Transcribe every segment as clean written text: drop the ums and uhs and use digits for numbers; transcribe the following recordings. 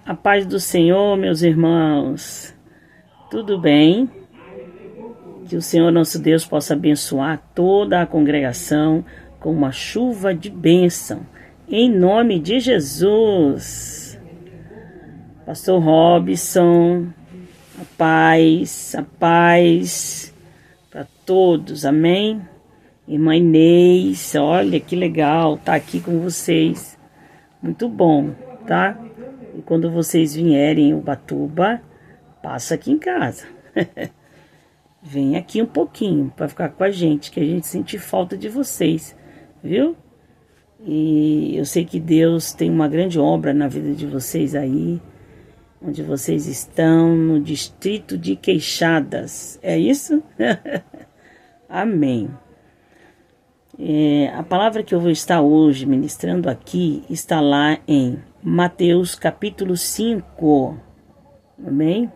A paz do Senhor, meus irmãos. Tudo bem? Que o Senhor nosso Deus possa abençoar toda a congregação com uma chuva de bênção. Em nome de Jesus. Pastor Robson, a paz para todos, amém? Irmã Inês, olha que legal, tá aqui com vocês. Muito bom, tá? E quando vocês vierem em Ubatuba, passa aqui em casa. Vem aqui um pouquinho para ficar com a gente, que a gente sente falta de vocês, viu? E eu sei que Deus tem uma grande obra na vida de vocês aí, onde vocês estão, no distrito de Queixadas. É isso? Amém. A palavra que eu vou estar hoje ministrando aqui está lá em Mateus capítulo 5. Amém?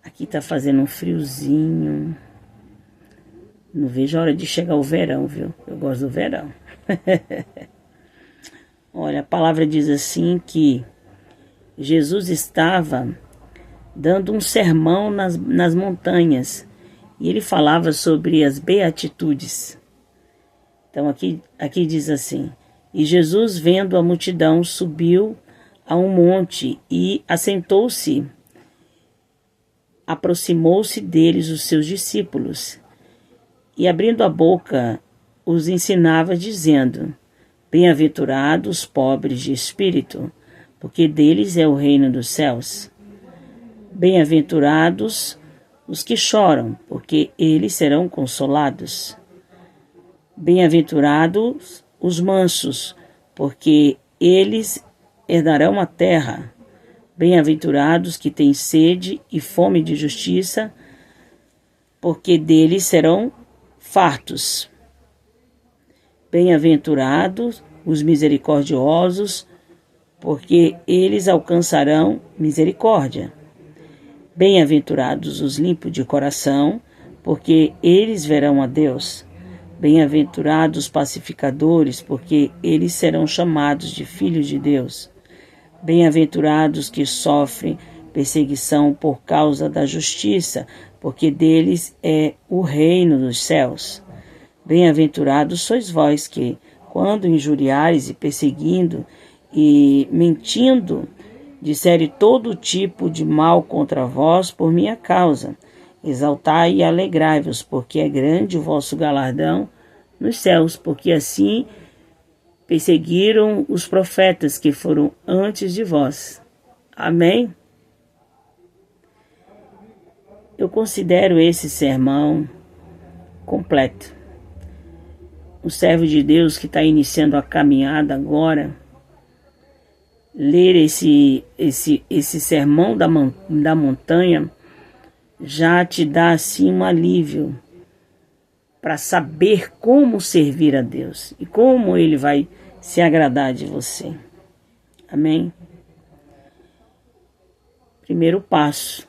Aqui tá fazendo um friozinho. Não vejo a hora de chegar o verão, viu? Eu gosto do verão. Olha, a palavra diz assim que Jesus estava dando um sermão nas montanhas. E ele falava sobre as beatitudes. Então aqui diz assim: E Jesus, vendo a multidão, subiu a um monte e assentou-se. Aproximou-se deles os seus discípulos. E abrindo a boca, os ensinava, dizendo: Bem-aventurados os pobres de espírito, porque deles é o reino dos céus. Bem-aventurados os que choram, porque eles serão consolados. Bem-aventurados os mansos, porque eles herdarão a terra. Bem-aventurados que têm sede e fome de justiça, porque deles serão fartos. Bem-aventurados os misericordiosos, porque eles alcançarão misericórdia. Bem-aventurados os limpos de coração, porque eles verão a Deus. Bem-aventurados os pacificadores, porque eles serão chamados de filhos de Deus. Bem-aventurados que sofrem perseguição por causa da justiça, porque deles é o reino dos céus. Bem-aventurados sois vós que, quando injuriares e perseguindo e mentindo, disserem todo tipo de mal contra vós por minha causa. Exaltai e alegrai-vos, porque é grande o vosso galardão nos céus, porque assim perseguiram os profetas que foram antes de vós. Amém? Eu considero esse sermão completo. O servo de Deus que está iniciando a caminhada agora, ler esse sermão da montanha já te dá assim um alívio para saber como servir a Deus e como Ele vai se agradar de você. Amém? Primeiro passo: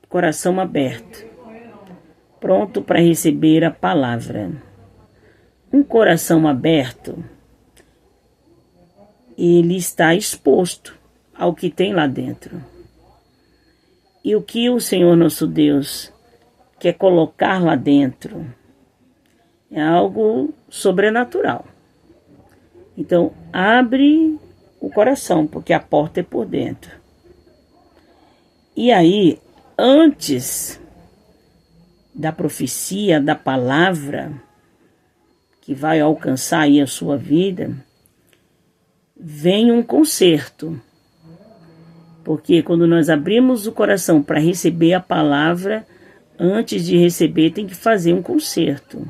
coração aberto, pronto para receber a palavra. Um coração aberto, ele está exposto ao que tem lá dentro. E o que o Senhor nosso Deus quer colocar lá dentro é algo sobrenatural. Então, abre o coração, porque a porta é por dentro. E aí, antes da profecia, da palavra, que vai alcançar aí a sua vida, vem um conserto. Porque quando nós abrimos o coração para receber a palavra, antes de receber tem que fazer um conserto.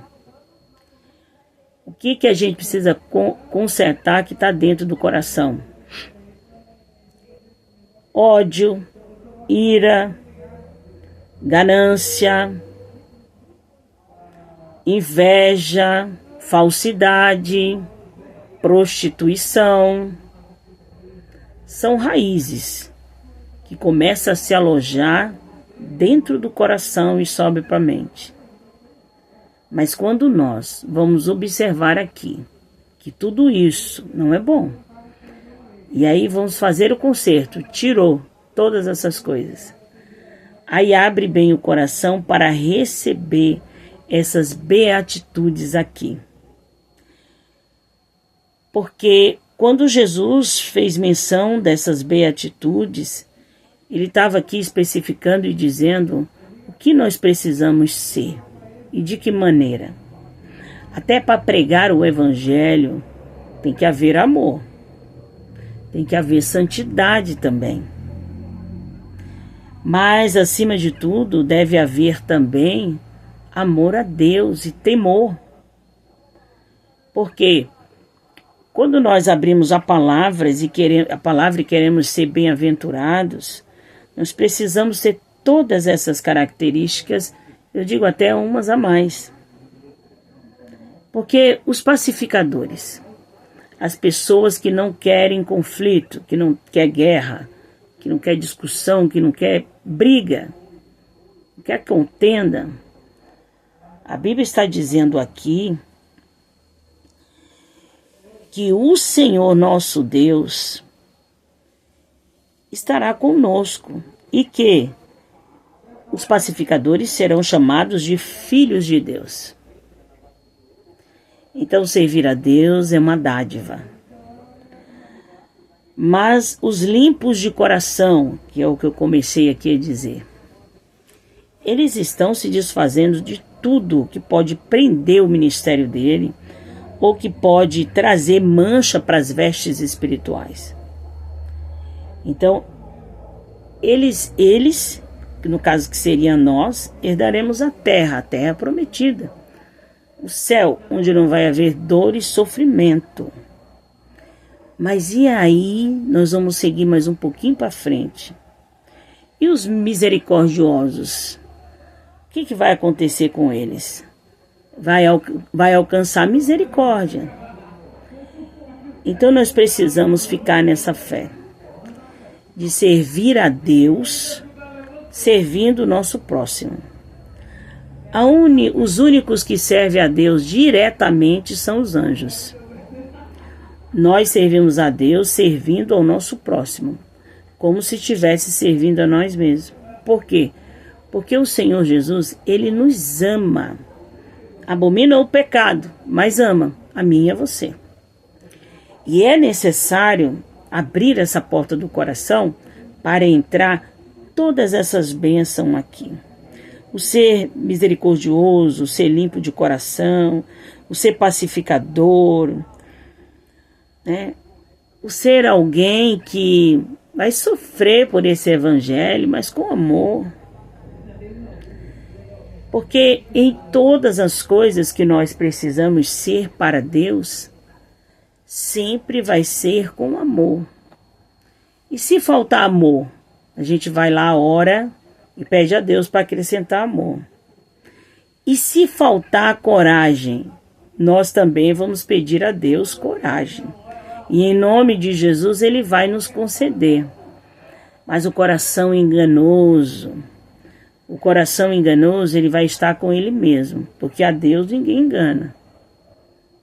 O que a gente precisa consertar que está dentro do coração? Ódio, ira, ganância, inveja, falsidade, prostituição. São raízes que começam a se alojar dentro do coração e sobe para a mente. Mas quando nós vamos observar aqui que tudo isso não é bom, E aí vamos fazer o conserto. Tirou todas essas coisas. Aí abre bem o coração para receber essas beatitudes aqui. Porque quando Jesus fez menção dessas beatitudes, ele estava aqui especificando e dizendo o que nós precisamos ser e de que maneira. Até para pregar o evangelho tem que haver amor, tem que haver santidade também. Mas, acima de tudo, deve haver também amor a Deus e temor. Porque quando nós abrimos a palavra e queremos ser bem-aventurados, nós precisamos ter todas essas características, eu digo até umas a mais. Porque os pacificadores, as pessoas que não querem conflito, que não quer guerra, que não quer discussão, que não quer briga, não quer contenda, a Bíblia está dizendo aqui que o Senhor nosso Deus estará conosco e que os pacificadores serão chamados de filhos de Deus. Então, servir a Deus é uma dádiva. Mas os limpos de coração, que é o que eu comecei aqui a dizer, eles estão se desfazendo de tudo que pode prender o ministério dele ou que pode trazer mancha para as vestes espirituais. Então, eles, no caso que seria nós, herdaremos a terra prometida. O céu, onde não vai haver dor e sofrimento. Mas e aí, nós vamos seguir mais um pouquinho para frente. E os misericordiosos? O que vai acontecer com eles? Vai alcançar misericórdia. Então nós precisamos ficar nessa fé. De servir a Deus, servindo o nosso próximo. Os únicos que servem a Deus diretamente são os anjos. Nós servimos a Deus servindo ao nosso próximo, como se estivesse servindo a nós mesmos. Por quê? Porque o Senhor Jesus, Ele nos ama. Abomina o pecado, mas ama a mim e a você. E é necessário abrir essa porta do coração para entrar todas essas bênçãos aqui. O ser misericordioso, o ser limpo de coração, o ser pacificador, né? O ser alguém que vai sofrer por esse evangelho, mas com amor. Porque em todas as coisas que nós precisamos ser para Deus, sempre vai ser com amor. E se faltar amor, a gente vai lá, ora e pede a Deus para acrescentar amor. E se faltar coragem, nós também vamos pedir a Deus coragem. E em nome de Jesus Ele vai nos conceder. Mas o coração enganoso, ele vai estar com ele mesmo. Porque a Deus ninguém engana.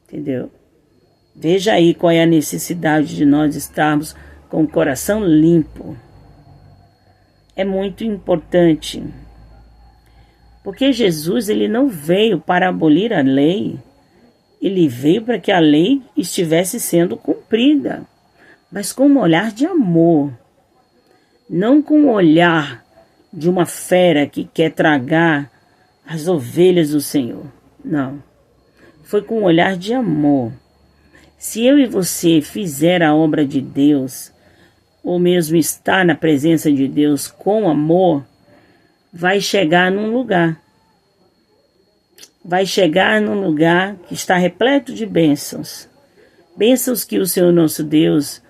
Entendeu? Veja aí qual é a necessidade de nós estarmos com o coração limpo. É muito importante. Porque Jesus, ele não veio para abolir a lei. Ele veio para que a lei estivesse sendo cumprida. Mas com um olhar de amor. Não com o olhar de uma fera que quer tragar as ovelhas do Senhor. Não. Foi com um olhar de amor. Se eu e você fizer a obra de Deus, ou mesmo estar na presença de Deus com amor, vai chegar num lugar. Vai chegar num lugar que está repleto de bênçãos. Bênçãos que o Senhor nosso Deus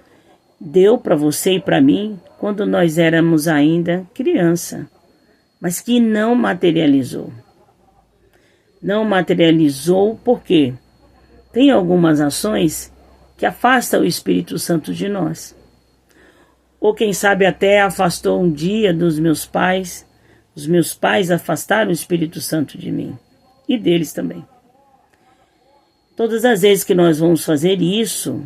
deu para você e para mim quando nós éramos ainda criança, mas que não materializou. Não materializou porque tem algumas ações que afastam o Espírito Santo de nós. Ou quem sabe até afastou um dia dos meus pais. Os meus pais afastaram o Espírito Santo de mim. E deles também. Todas as vezes que nós vamos fazer isso,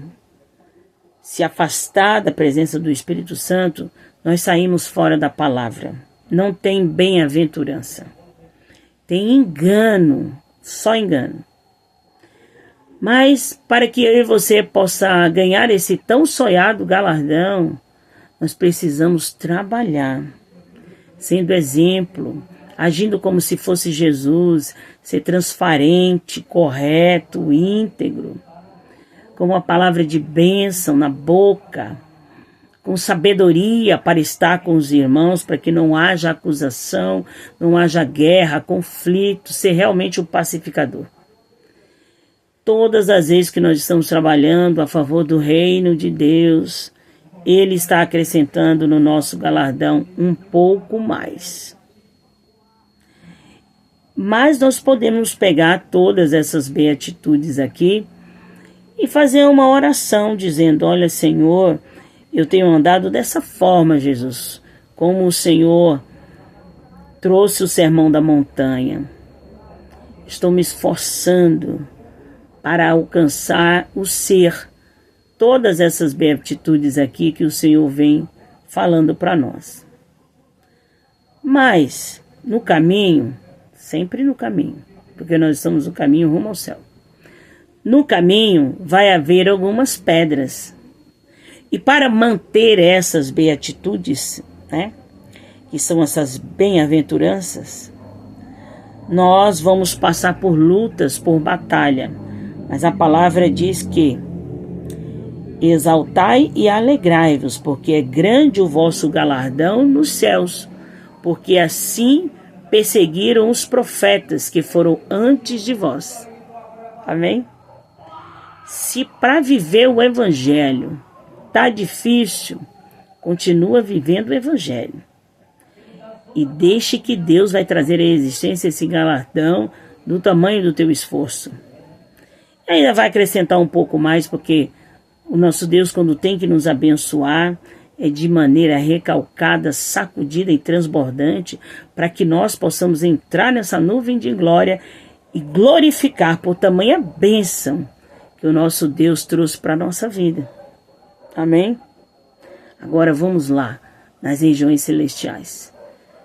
se afastar da presença do Espírito Santo, nós saímos fora da palavra. Não tem bem-aventurança. Tem engano, só engano. Mas para que eu e você possa ganhar esse tão sonhado galardão, nós precisamos trabalhar, sendo exemplo, agindo como se fosse Jesus, ser transparente, correto, íntegro, com uma palavra de bênção na boca, com sabedoria para estar com os irmãos, para que não haja acusação, não haja guerra, conflito, ser realmente o pacificador. Todas as vezes que nós estamos trabalhando a favor do reino de Deus, Ele está acrescentando no nosso galardão um pouco mais. Mas nós podemos pegar todas essas beatitudes aqui e fazer uma oração dizendo: olha, Senhor, eu tenho andado dessa forma, Jesus, como o Senhor trouxe o sermão da montanha. Estou me esforçando para alcançar o ser. Todas essas beatitudes aqui que o Senhor vem falando para nós. Mas, no caminho, sempre no caminho, porque nós estamos no caminho rumo ao céu. No caminho vai haver algumas pedras. E para manter essas beatitudes, né, que são essas bem-aventuranças, nós vamos passar por lutas, por batalha. Mas a palavra diz que exaltai e alegrai-vos, porque é grande o vosso galardão nos céus, porque assim perseguiram os profetas que foram antes de vós. Amém? Se para viver o evangelho tá difícil, continua vivendo o evangelho. E deixe que Deus vai trazer à existência esse galardão do tamanho do teu esforço. E ainda vai acrescentar um pouco mais, porque o nosso Deus, quando tem que nos abençoar, é de maneira recalcada, sacudida e transbordante, para que nós possamos entrar nessa nuvem de glória e glorificar por tamanha bênção que o nosso Deus trouxe para a nossa vida. Amém? Agora vamos lá, nas regiões celestiais.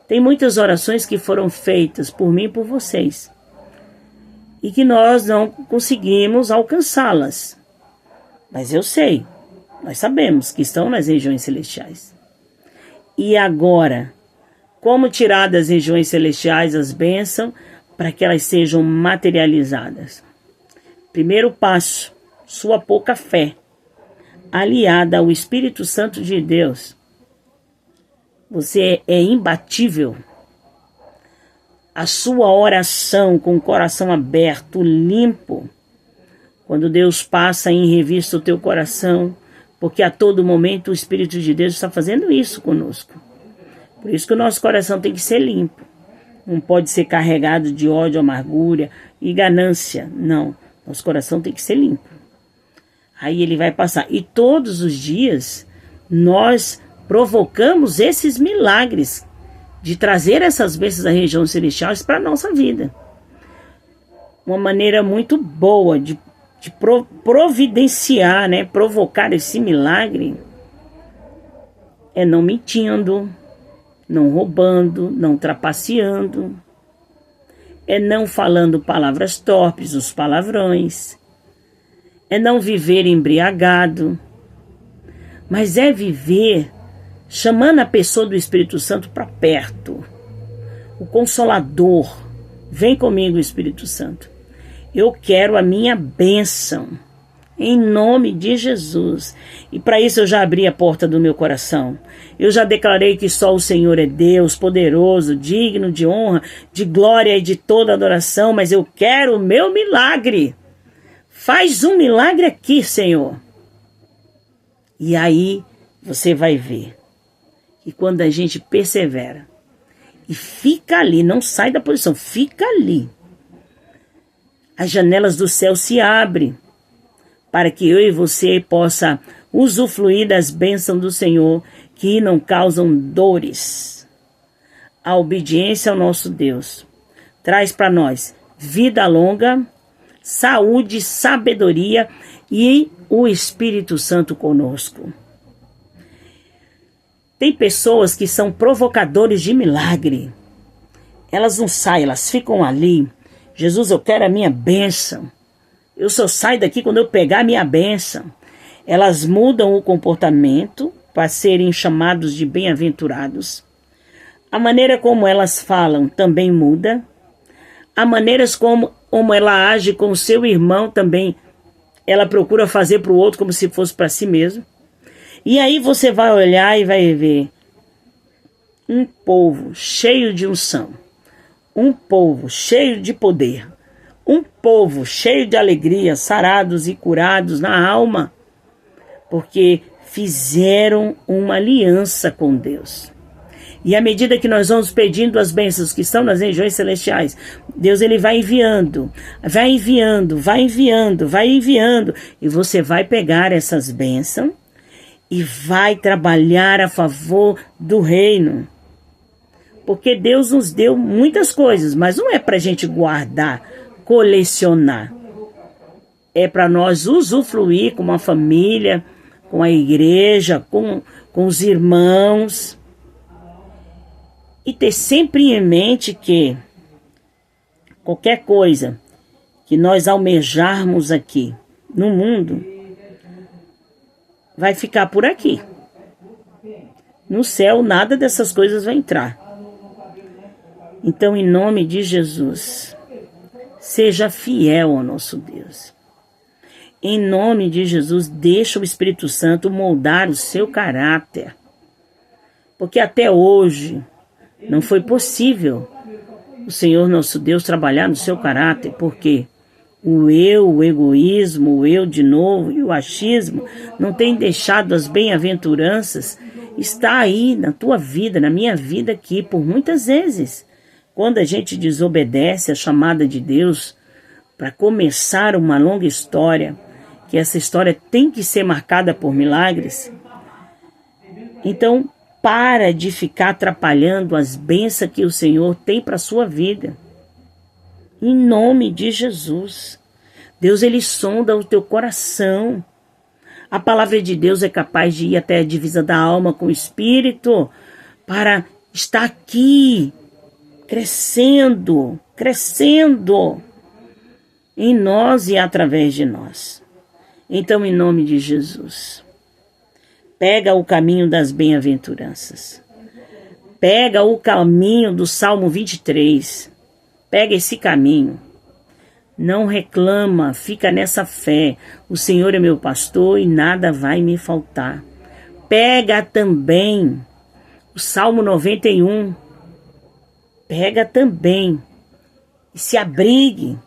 Tem muitas orações que foram feitas por mim e por vocês, e que nós não conseguimos alcançá-las. Mas eu sei, nós sabemos que estão nas regiões celestiais. E agora, como tirar das regiões celestiais as bênçãos para que elas sejam materializadas? Primeiro passo, sua pouca fé, aliada ao Espírito Santo de Deus. Você é imbatível. A sua oração com o coração aberto, limpo, quando Deus passa em revista o teu coração, porque a todo momento o Espírito de Deus está fazendo isso conosco. Por isso que o nosso coração tem que ser limpo. Não pode ser carregado de ódio, amargura e ganância. Não, nosso coração tem que ser limpo. Aí ele vai passar. E todos os dias nós provocamos esses milagres de trazer essas bênçãos da região celestial para a nossa vida. Uma maneira muito boa de providenciar, né, provocar esse milagre é não mentindo, não roubando, não trapaceando, é não falando palavras torpes, os palavrões, é não viver embriagado, mas é viver chamando a pessoa do Espírito Santo para perto. O Consolador. Vem comigo, Espírito Santo. Eu quero a minha bênção. Em nome de Jesus. E para isso eu já abri a porta do meu coração. Eu já declarei que só o Senhor é Deus, poderoso, digno de honra, de glória e de toda adoração. Mas eu quero o meu milagre. Faz um milagre aqui, Senhor. E aí você vai ver. E quando a gente persevera e fica ali, não sai da posição, fica ali, as janelas do céu se abrem para que eu e você possa usufruir das bênçãos do Senhor que não causam dores. A obediência ao nosso Deus traz para nós vida longa, saúde, sabedoria e o Espírito Santo conosco. Tem pessoas que são provocadores de milagre. Elas não saem, elas ficam ali. Jesus, eu quero a minha bênção. Eu só saio daqui quando eu pegar a minha bênção. Elas mudam o comportamento para serem chamados de bem-aventurados. A maneira como elas falam também muda. A maneira como ela age com o seu irmão também, ela procura fazer para o outro como se fosse para si mesmo. E aí você vai olhar e vai ver um povo cheio de unção, um povo cheio de poder, um povo cheio de alegria, sarados e curados na alma, porque fizeram uma aliança com Deus. E à medida que nós vamos pedindo as bênçãos que estão nas regiões celestiais, Deus ele vai enviando, vai enviando, vai enviando, vai enviando. E você vai pegar essas bênçãos e vai trabalhar a favor do reino. Porque Deus nos deu muitas coisas, mas não é para a gente guardar, colecionar. É para nós usufruir com uma família, com a igreja, com os irmãos. E ter sempre em mente que qualquer coisa que nós almejarmos aqui no mundo vai ficar por aqui. No céu nada dessas coisas vai entrar. Então, em nome de Jesus, seja fiel ao nosso Deus. Em nome de Jesus, deixa o Espírito Santo moldar o seu caráter. Porque até hoje não foi possível o Senhor nosso Deus trabalhar no seu caráter, porque o eu, o egoísmo, o eu de novo e o achismo não tem deixado as bem-aventuranças estar aí na tua vida, na minha vida aqui, por muitas vezes. Quando a gente desobedece a chamada de Deus para começar uma longa história, que essa história tem que ser marcada por milagres, então para de ficar atrapalhando as bênçãos que o Senhor tem para a sua vida. Em nome de Jesus. Deus, ele sonda o teu coração. A palavra de Deus é capaz de ir até a divisa da alma com o Espírito para estar aqui, crescendo, crescendo em nós e através de nós. Então, em nome de Jesus, pega o caminho das bem-aventuranças. Pega o caminho do Salmo 23. Pega esse caminho. Não reclama, fica nessa fé. O Senhor é meu pastor e nada vai me faltar. Pega também o Salmo 91. Pega também e se abrigue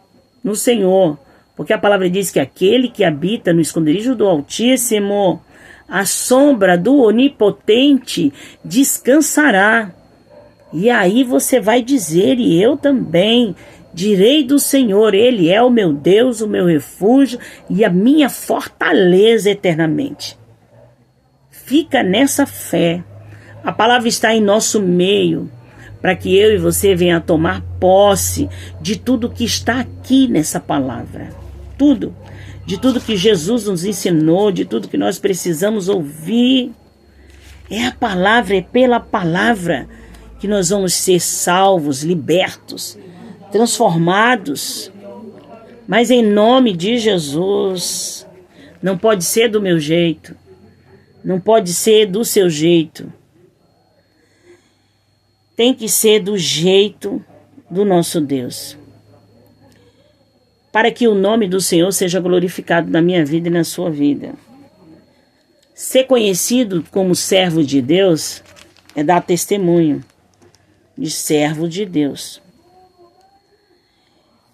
no Senhor. Porque a palavra diz que aquele que habita no esconderijo do Altíssimo, a sombra do Onipotente descansará. E aí você vai dizer, e eu também direi do Senhor, Ele é o meu Deus, o meu refúgio e a minha fortaleza eternamente. Fica nessa fé. A palavra está em nosso meio, para que eu e você venha tomar posse de tudo que está aqui nessa palavra. Tudo. De tudo que Jesus nos ensinou, de tudo que nós precisamos ouvir. É a palavra, é pela palavra que nós vamos ser salvos, libertos, transformados. Mas em nome de Jesus, não pode ser do meu jeito, não pode ser do seu jeito. Tem que ser do jeito do nosso Deus. Para que o nome do Senhor seja glorificado na minha vida e na sua vida. Ser conhecido como servo de Deus é dar testemunho de servo de Deus.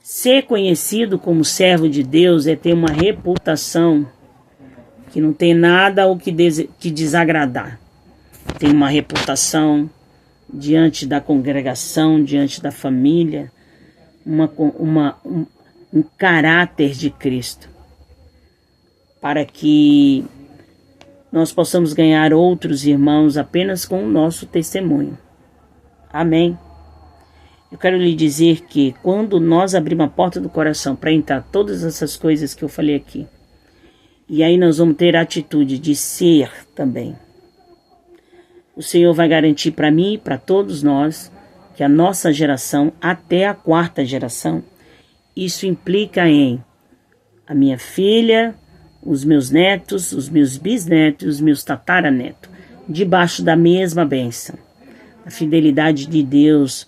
Ser conhecido como servo de Deus é ter uma reputação que não tem nada o que desagradar. Tem uma reputação diante da congregação, diante da família, um caráter de Cristo, para que nós possamos ganhar outros irmãos apenas com o nosso testemunho. Amém? Eu quero lhe dizer que quando nós abrimos a porta do coração para entrar todas essas coisas que eu falei aqui, E aí nós vamos ter a atitude de ser também. O Senhor vai garantir para mim e para todos nós que a nossa geração, até a 4ª geração, isso implica em a minha filha, os meus netos, os meus bisnetos, os meus tataranetos, debaixo da mesma bênção. A fidelidade de Deus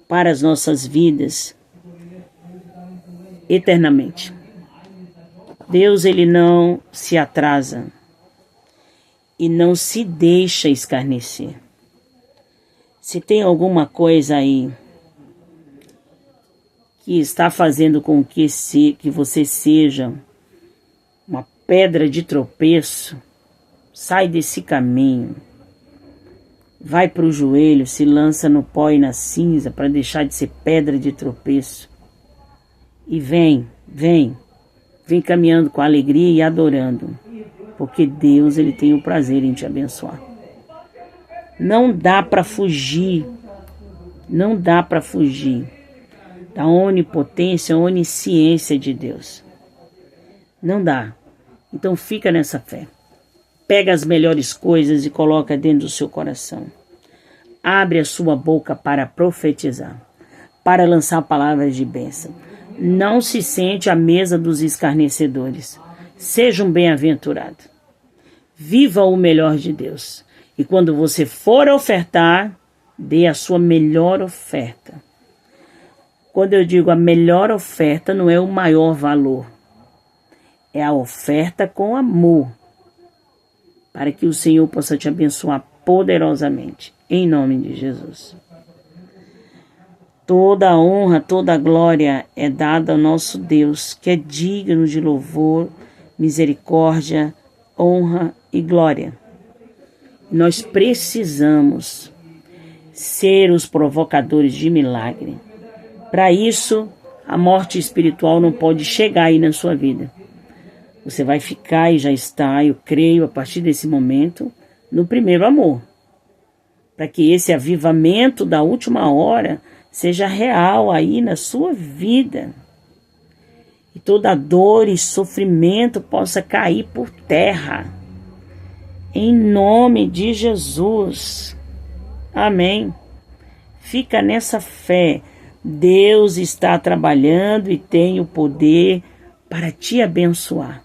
para as nossas vidas eternamente. Deus, ele não se atrasa e não se deixa escarnecer. Se tem alguma coisa aí que está fazendo com que você seja uma pedra de tropeço, sai desse caminho. Vai para o joelho, se lança no pó e na cinza para deixar de ser pedra de tropeço. E vem caminhando com alegria e adorando. Porque Deus, ele tem o prazer em te abençoar. Não dá para fugir. Não dá para fugir da onipotência, onisciência de Deus. Não dá. Então fica nessa fé. Pega as melhores coisas e coloca dentro do seu coração. Abre a sua boca para profetizar, para lançar palavras de bênção. Não se sente à mesa dos escarnecedores. Seja um bem-aventurado. Viva o melhor de Deus. E quando você for ofertar, dê a sua melhor oferta. Quando eu digo a melhor oferta, não é o maior valor. É a oferta com amor. Para que o Senhor possa te abençoar poderosamente. Em nome de Jesus. Toda a honra, toda a glória é dada ao nosso Deus, que é digno de louvor, misericórdia, honra e glória. Nós precisamos ser os provocadores de milagre. Para isso, a morte espiritual não pode chegar aí na sua vida. Você vai ficar e já está, eu creio, a partir desse momento, no primeiro amor. Para que esse avivamento da última hora seja real aí na sua vida. E toda dor e sofrimento possa cair por terra. Em nome de Jesus. Amém. Fica nessa fé. Deus está trabalhando e tem o poder para te abençoar.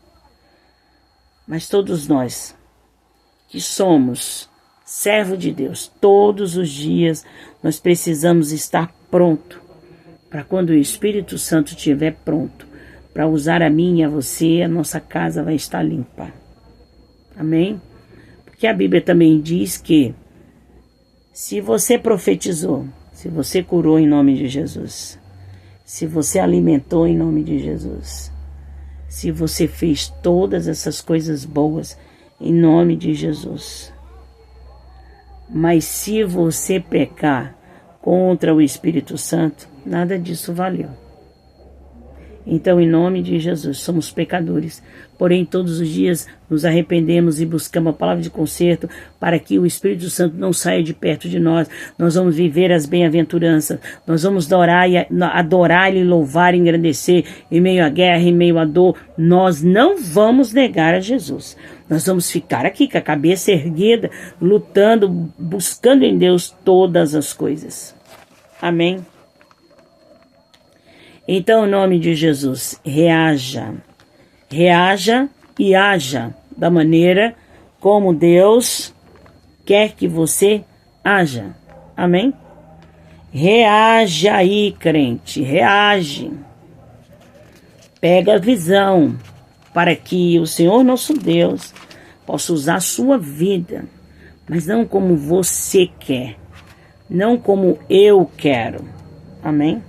Mas todos nós que somos servo de Deus, todos os dias nós precisamos estar pronto para quando o Espírito Santo estiver pronto para usar a mim e a você, a nossa casa vai estar limpa. Amém? Porque a Bíblia também diz que se você profetizou, se você curou em nome de Jesus, se você alimentou em nome de Jesus, se você fez todas essas coisas boas em nome de Jesus, mas se você pecar contra o Espírito Santo, nada disso valeu. Então, em nome de Jesus, somos pecadores, porém todos os dias nos arrependemos e buscamos a palavra de conserto para que o Espírito Santo não saia de perto de nós. Nós vamos viver as bem-aventuranças, nós vamos adorar e louvar e engrandecer em meio à guerra, em meio à dor. Nós não vamos negar a Jesus. Nós vamos ficar aqui com a cabeça erguida, lutando, buscando em Deus todas as coisas. Amém? Então, em nome de Jesus, reaja e haja da maneira como Deus quer que você haja. Amém? Reaja aí, crente, reage. Pega a visão para que o Senhor nosso Deus possa usar a sua vida, mas não como você quer, não como eu quero. Amém?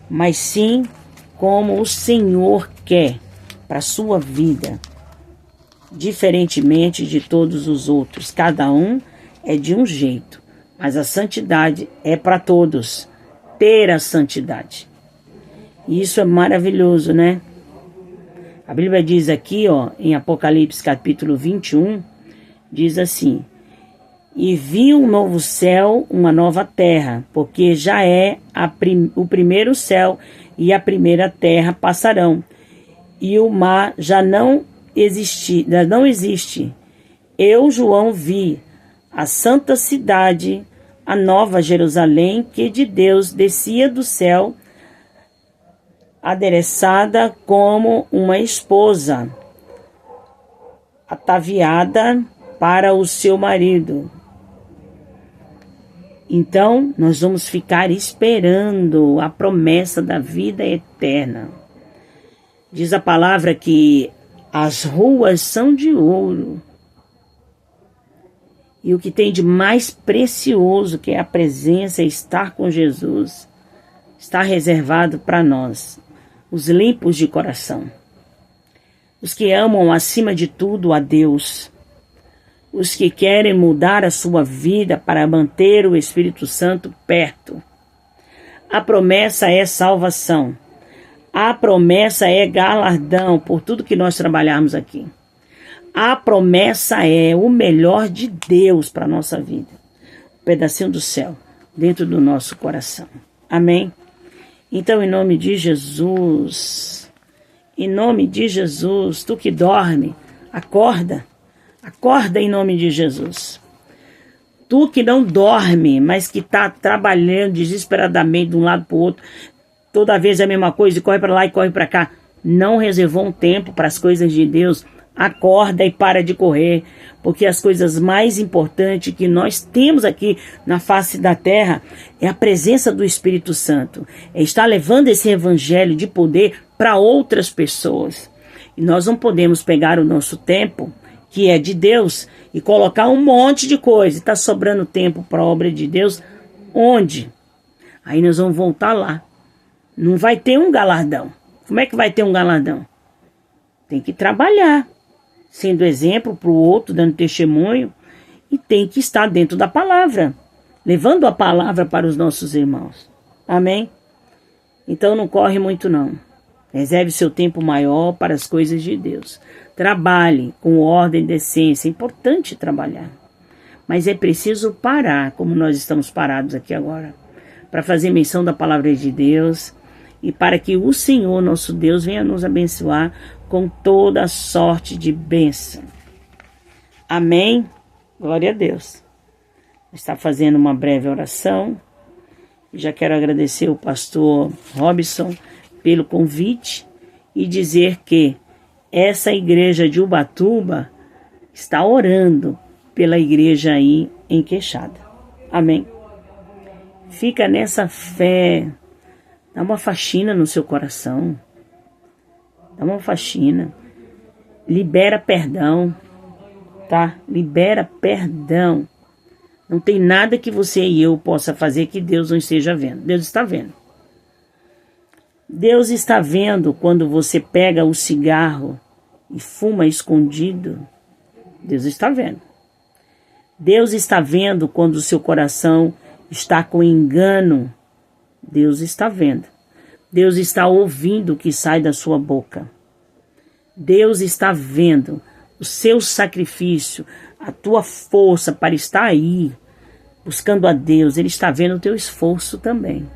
Mas sim como o Senhor quer para a sua vida, diferentemente de todos os outros. Cada um é de um jeito, mas a santidade é para todos, ter a santidade. E isso é maravilhoso, né? A Bíblia diz aqui, em Apocalipse capítulo 21, diz assim: e vi um novo céu, uma nova terra, porque já é o primeiro céu e a primeira terra passarão, e o mar já não não existe. Eu, João, vi a santa cidade, a nova Jerusalém, que de Deus descia do céu, adereçada como uma esposa, ataviada para o seu marido. Então, nós vamos ficar esperando a promessa da vida eterna. Diz a palavra que as ruas são de ouro. E o que tem de mais precioso, que é a presença, estar com Jesus, está reservado para nós, os limpos de coração, os que amam acima de tudo a Deus, os que querem mudar a sua vida para manter o Espírito Santo perto. A promessa é salvação. A promessa é galardão por tudo que nós trabalharmos aqui. A promessa é o melhor de Deus para a nossa vida. Um pedacinho do céu dentro do nosso coração. Amém? Então, em nome de Jesus, tu que dorme, acorda. Acorda em nome de Jesus. Tu que não dorme, mas que está trabalhando desesperadamente de um lado para o outro, toda vez é a mesma coisa, e corre para lá e corre para cá, não reservou um tempo para as coisas de Deus. Acorda e para de correr, porque as coisas mais importantes que nós temos aqui na face da terra é a presença do Espírito Santo, é estar levando esse evangelho de poder para outras pessoas. E nós não podemos pegar o nosso tempo, que é de Deus, e colocar um monte de coisa. Está sobrando tempo para a obra de Deus. Onde? Aí nós vamos voltar lá. Não vai ter um galardão. Como é que vai ter um galardão? Tem que trabalhar, sendo exemplo para o outro, dando testemunho, e tem que estar dentro da palavra, levando a palavra para os nossos irmãos. Amém? Então não corre muito não. Reserve seu tempo maior para as coisas de Deus. Trabalhe com ordem e decência. É importante trabalhar. Mas é preciso parar, como nós estamos parados aqui agora, para fazer menção da palavra de Deus e para que o Senhor, nosso Deus, venha nos abençoar com toda sorte de bênção. Amém? Glória a Deus. Está fazendo uma breve oração. Já quero agradecer o pastor Robson pelo convite e dizer que essa igreja de Ubatuba está orando pela igreja aí em Queixada. Amém? Fica nessa fé. Dá uma faxina no seu coração. Dá uma faxina. Libera perdão. Tá? Libera perdão. Não tem nada que você e eu possa fazer que Deus não esteja vendo. Deus está vendo. Deus está vendo quando você pega o cigarro e fuma escondido. Deus está vendo. Deus está vendo quando o seu coração está com engano. Deus está vendo. Deus está ouvindo o que sai da sua boca. Deus está vendo o seu sacrifício, a tua força para estar aí, buscando a Deus. Ele está vendo o teu esforço também.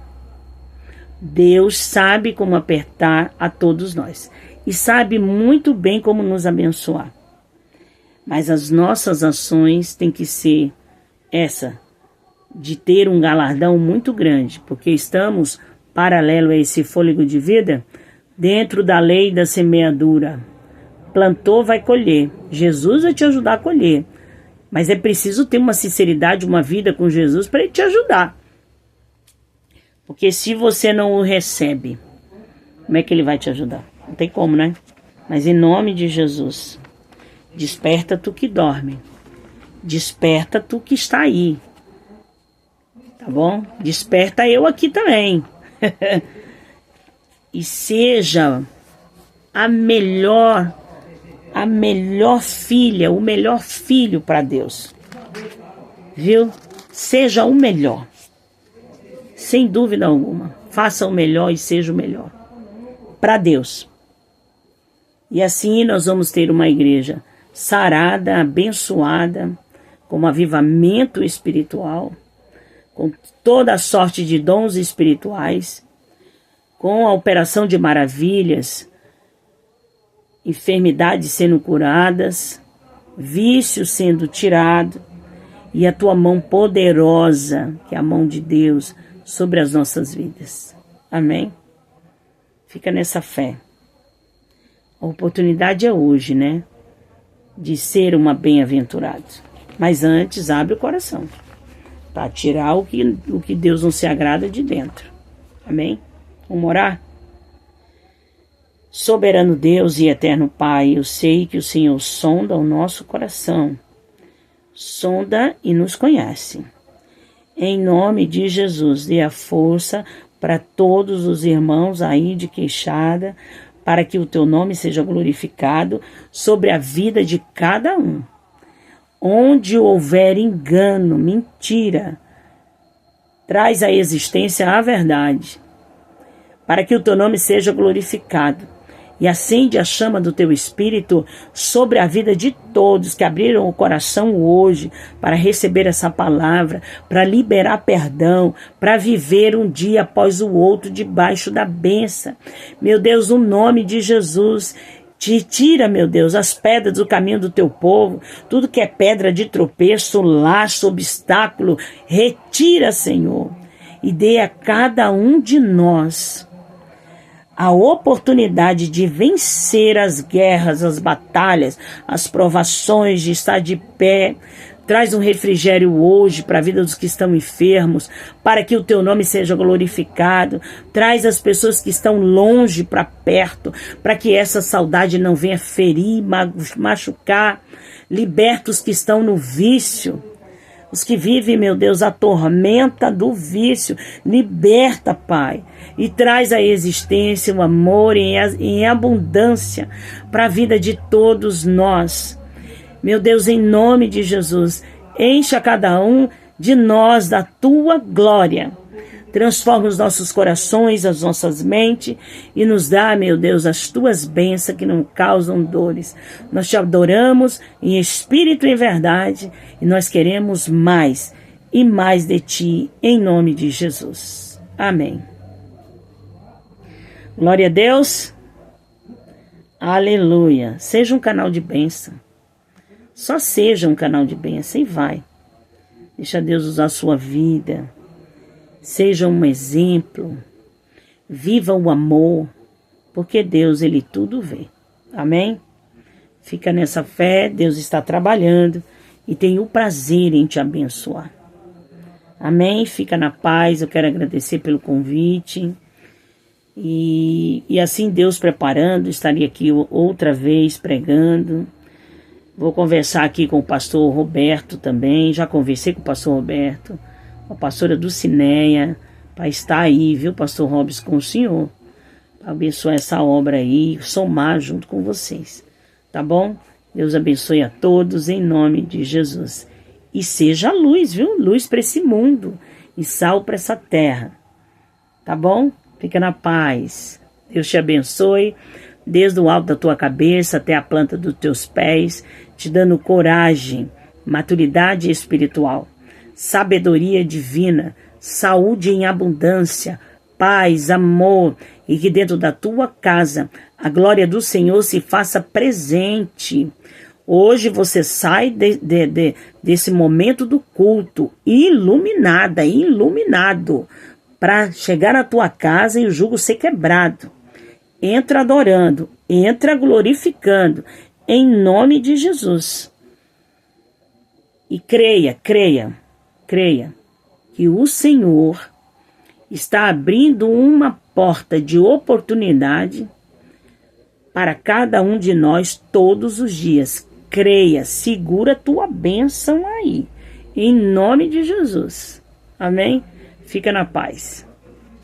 Deus sabe como apertar a todos nós. E sabe muito bem como nos abençoar. Mas as nossas ações têm que ser essa, de ter um galardão muito grande, porque estamos, paralelo a esse fôlego de vida, dentro da lei da semeadura. Plantou, vai colher. Jesus vai te ajudar a colher. Mas é preciso ter uma sinceridade, uma vida com Jesus para Ele te ajudar. Porque se você não o recebe, como é que Ele vai te ajudar? Não tem como, né? Mas em nome de Jesus, desperta tu que dorme. Desperta tu que está aí. Tá bom? Desperta eu aqui também. E seja a melhor filha, o melhor filho para Deus. Viu? Seja o melhor. Sem dúvida alguma. Faça o melhor e seja o melhor. Para Deus. E assim nós vamos ter uma igreja sarada, abençoada, com um avivamento espiritual, com toda a sorte de dons espirituais, com a operação de maravilhas enfermidades sendo curadas, vícios sendo tirados, e a tua mão poderosa, que é a mão de Deus, sobre as nossas vidas. Amém? Fica nessa fé. A oportunidade é hoje, né? De ser uma bem-aventurada. Mas antes, abre o coração. Para tirar o que Deus não se agrada de dentro. Amém? Vamos orar? Soberano Deus e eterno Pai, eu sei que o Senhor sonda o nosso coração. Sonda e nos conhece. Em nome de Jesus, dê a força para todos os irmãos aí de Queixada, para que o teu nome seja glorificado sobre a vida de cada um. Onde houver engano, mentira, traz à existência a verdade, para que o teu nome seja glorificado. E acende a chama do teu Espírito sobre a vida de todos que abriram o coração hoje para receber essa palavra, para liberar perdão, para viver um dia após o outro debaixo da bênção. Meu Deus, no nome de Jesus, te tira, meu Deus, as pedras do caminho do teu povo, tudo que é pedra de tropeço, laço, obstáculo, retira, Senhor, e dê a cada um de nós a oportunidade de vencer as guerras, as batalhas, as provações, de estar de pé. Traz um refrigério hoje para a vida dos que estão enfermos, para que o teu nome seja glorificado. Traz as pessoas que estão longe para perto, para que essa saudade não venha ferir, machucar. Liberta os que estão no vício. Os que vivem, meu Deus, a tormenta do vício, liberta, Pai, e traz à existência o amor em abundância para a vida de todos nós. Meu Deus, em nome de Jesus, encha cada um de nós da tua glória. Transforma os nossos corações, as nossas mentes e nos dá, meu Deus, as tuas bênçãos que não causam dores. Nós te adoramos em espírito e em verdade e nós queremos mais e mais de ti, em nome de Jesus. Amém. Glória a Deus. Aleluia. Seja um canal de bênção. Só seja um canal de bênção e vai. Deixa Deus usar a sua vida. Seja um exemplo, viva o amor, porque Deus, Ele tudo vê. Amém? Fica nessa fé, Deus está trabalhando e tem o prazer em te abençoar. Amém? Fica na paz, eu quero agradecer pelo convite. E assim Deus preparando, estaria aqui outra vez pregando. Vou conversar aqui com o pastor Roberto também, já conversei com o pastor Roberto. A pastora Dulcineia, para estar aí, viu, pastor Robson, com o senhor, para abençoar essa obra aí, somar junto com vocês, tá bom? Deus abençoe a todos, em nome de Jesus. E seja luz, viu? Luz para esse mundo e sal para essa terra, tá bom? Fica na paz. Deus te abençoe, desde o alto da tua cabeça até a planta dos teus pés, te dando coragem, maturidade espiritual, sabedoria divina, saúde em abundância, paz, amor, e que dentro da tua casa a glória do Senhor se faça presente. Hoje você sai desse momento do culto iluminada, iluminado, para chegar na tua casa e o jugo ser quebrado. Entra adorando, entra glorificando, em nome de Jesus. E creia que o Senhor está abrindo uma porta de oportunidade para cada um de nós todos os dias. Creia, segura a tua bênção aí, em nome de Jesus. Amém? Fica na paz.